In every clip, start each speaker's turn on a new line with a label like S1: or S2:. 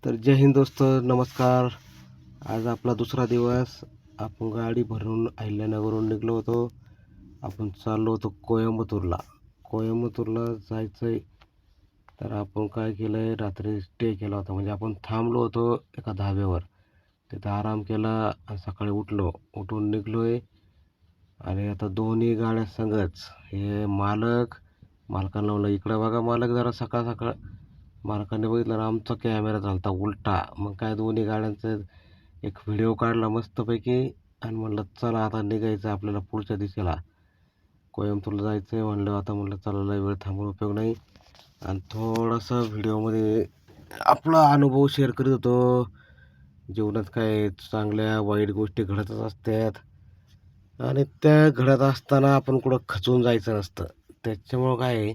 S1: तर जय हिंद दोस्त, नमस्कार. आज आपला दुसरा दिवस. आपण गाडी भरून अहिल्यानगरहून निघलो होतो. आपण चाललो होतो कोयंबतूरला जायचं आहे. तर आपण काय केलं आहे, रात्री स्टे केला होता. म्हणजे आपण थांबलो होतो एका धाब्यावर, तिथं आराम केला आणि सकाळी उठून निघलो आहे. आणि आता दोन्ही गाड्या संगच. हे मालकांना म्हणलं, इकडं बघा मालक जरा. सकाळ सकाळ मालकाने बघितलं ना, आमचा कॅमेरा झाला उलटा. मग काय दोन्ही गाड्यांचं एक व्हिडिओ काढला मस्तपैकी आणि म्हणलं चला आता निघायचं आपल्याला पुढच्या दिशेला. कोयंबतूरला जायचं आहे म्हणलं. आता म्हणलं चला, लय वेळ थांबून उपयोग नाही. आणि थोडासा व्हिडिओमध्ये आपला अनुभव शेअर करीत होतो. जीवनात काय चांगल्या वाईट गोष्टी घडतच असतात आणि त्या घडत असताना आपण कुठं खचून जायचं नसतं. त्याच्यामुळं काय आहे,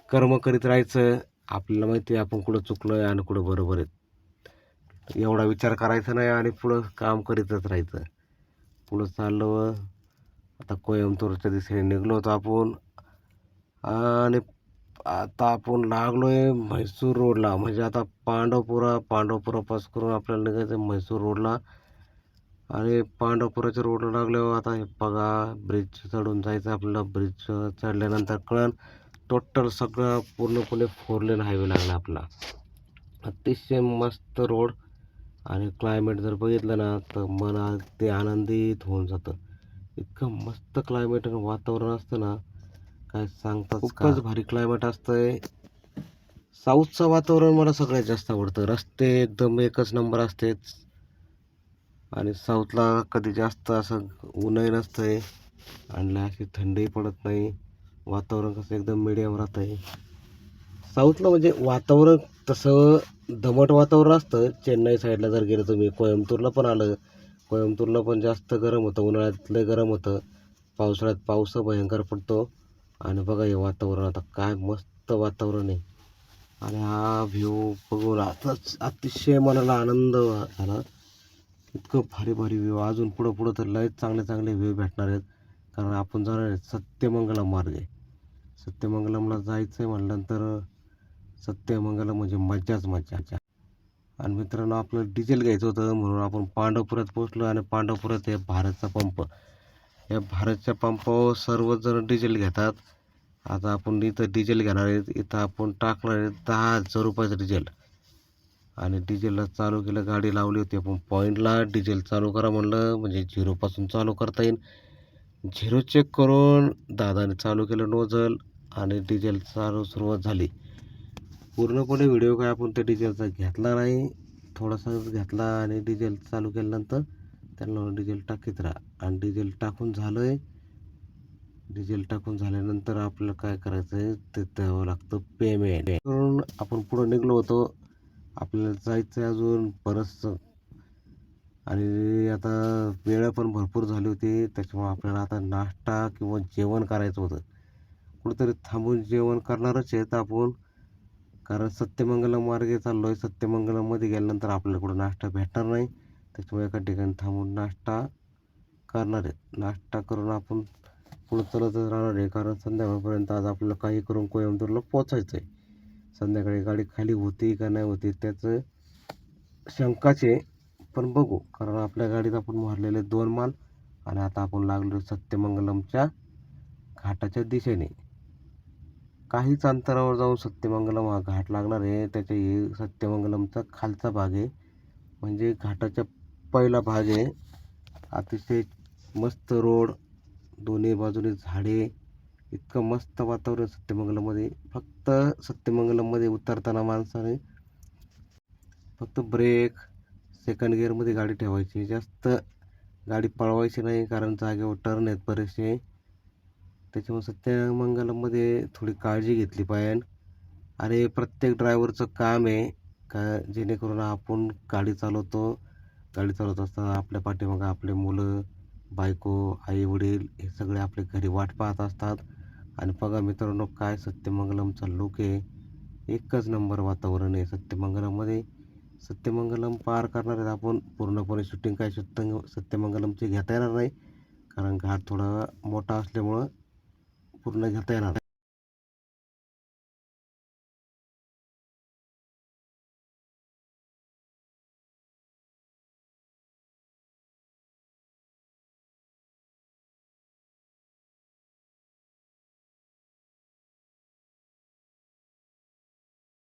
S1: कर्म करीत राहायचं. आपल्याला माहिती आहे आपण कुठं चुकलो आहे आणि कुठं बरोबर आहे. एवढा विचार करायचा नाही आणि पुढं काम करीतच राहायचं. पुढं चाललो. आता कोयंबतूरच्या दिशेने निघलो होतो आपण. आणि आता आपण लागलो आहे म्हैसूर रोडला. म्हणजे आता पांडवपुरा करून आपल्याला निघायचं म्हैसूर रोडला. आणि पांडवपुराच्या रोडला लागल्यावर आता हे बघा, ब्रिज चढून जायचं आपल्याला. ब्रिज चढल्यानंतर कळण टोटल सगळं पूर्णपणे 4 लेन हायवे लागला आपला. अतिशय मस्त रोड. आणि क्लायमेट जर बघितलं ना तर मन अगदी आनंदित होऊन जातं. इतकं मस्त क्लायमेट आणि वातावरण असतं ना, काय सांगतात. खूपच भारी क्लायमेट असतंय. साऊथचं वातावरण मला सगळ्यात जास्त आवडतं. रस्ते एकदम एकच नंबर असतेच. आणि साऊथला कधी जास्त असं ऊनही नसतंय आणि अशी थंडीही पडत नाही. वातावरण कसं एकदम मिडियम राहतं आहे साऊथला. म्हणजे वातावरण तसं दमट वातावरण असतं. चेन्नई साईडला जर गेलं तुम्ही, कोयंबतूरला पण आलं. कोयंबतूरला पण जास्त गरम होतं, उन्हाळ्यात लय गरम होतं. पावसाळ्यात पाऊस भयंकर पडतो. आणि बघा हे वातावरण, आता काय मस्त वातावरण आहे. आणि हा व्ह्यू बघून आताच अतिशय मनाला आनंद झाला. इतकं भारी भारी व्ह्यू. अजून पुढं तर लयच चांगले चांगले व्ह्यू भेटणार आहेत. कारण आपण जाणार आहे सत्यमंगलम मार्गे. सत्यमंगलमला जायचं आहे म्हटल्यानंतर सत्यमंगलम म्हणजे मज्जाच मज्जा. आणि मित्रांनो, आपल्याला डिझेल घ्यायचं होतं म्हणून आपण पांडवपुरात पोहोचलो. आणि पांडवपुरात हे भारतचा पंप. या भारतच्या पंपावर सर्वजण डिझेल घेतात. आता आपण इथं डिझेल घेणार आहेत. इथं आपण टाकणार आहे 10,000 रुपयाचं डिझेल. आणि डिझेलला चालू केलं, गाडी लावली होती आपण पॉईंटला. डिझेल चालू करा म्हणलं, म्हणजे झिरोपासून चालू करता येईल. झिरो चेक करून दादाने चालू केलं नोझल आणि डिझेल सुरुवात झाली. पूर्णपणे व्हिडिओ काय आपण त्या डिझेलचा घेतला नाही, थोडासाच घेतला. आणि डिझेल चालू केल्यानंतर त्यांना डिझेल टाकीत राहा. आणि डिझेल टाकून झाल्यानंतर आपल्याला काय करायचं आहे ते द्यावं लागतं पेमेंट करून. आपण पुढं निघलो होतो. आपल्याला जायचं आहे अजून बरंचसं. आणि आता वेळ पण भरपूर झाली होती. त्याच्यामुळे आपल्याला आता नाश्ता किंवा जेवण करायचं होतं. कुठंतरी थांबून जेवण करणारच आहेत आपण. कारण सत्यमंगलम मार्गे चाललो आहे. सत्यमंगलममध्ये गेल्यानंतर आपल्याला कुठं नाश्ता भेटणार नाही. त्याच्यामुळे एका ठिकाणी थांबून नाश्ता करणार आहे. नाश्ता करून आपण पुढं चलतच राहणार आहे. कारण संध्याकाळपर्यंत आज आपल्याला काही करून कोयंबतूरला पोचायचं आहे. संध्याकाळी गाडी खाली होती का नाही होती त्याचं शंकाच आहे. पण बघू, कारण आपल्या गाडीत आपण मारलेले 2 माल. आणि आता आपण लागलो सत्यमंगलमच्या घाटाच्या दिशेने. काहीच अंतरावर जाऊन सत्यमंगलम हा घाट लागणार आहे. त्याच्या हे सत्यमंगलमचा खालचा भाग आहे, म्हणजे घाटाचा पहिला भाग आहे. अतिशय मस्त रोड, दोन्ही बाजूने झाडे, इतकं मस्त वातावरण सत्यमंगलममध्ये. फक्त सत्यमंगलममध्ये उतरताना माणसाने फक्त ब्रेक सेकंड गिअरमध्ये गाडी ठेवायची. जास्त गाडी पळवायची नाही, कारण जागेवर टर्न आहेत बरेचसे. त्याच्यामुळे सत्यमंगलममध्ये थोडी काळजी घेतली पाहिजे. आणि प्रत्येक ड्रायव्हरचं काम आहे का, जेणेकरून आपण गाडी चालवत असताना आपल्या पाठीमागं आपले मुलं, बायको, आई वडील हे सगळे आपले घरी वाट पाहत असतात. आणि बघा मित्रांनो, काय सत्यमंगलमचा लुक आहे. एकच नंबर वातावरण आहे सत्यमंगलममध्ये. सत्यमंगलम पार करणार आहेत आपण. पूर्णपणे शूटिंग काय सत्यमंगलमची घेता येणार नाही, कारण घाट थोडा मोठा असल्यामुळं पूर्ण घेता येणार.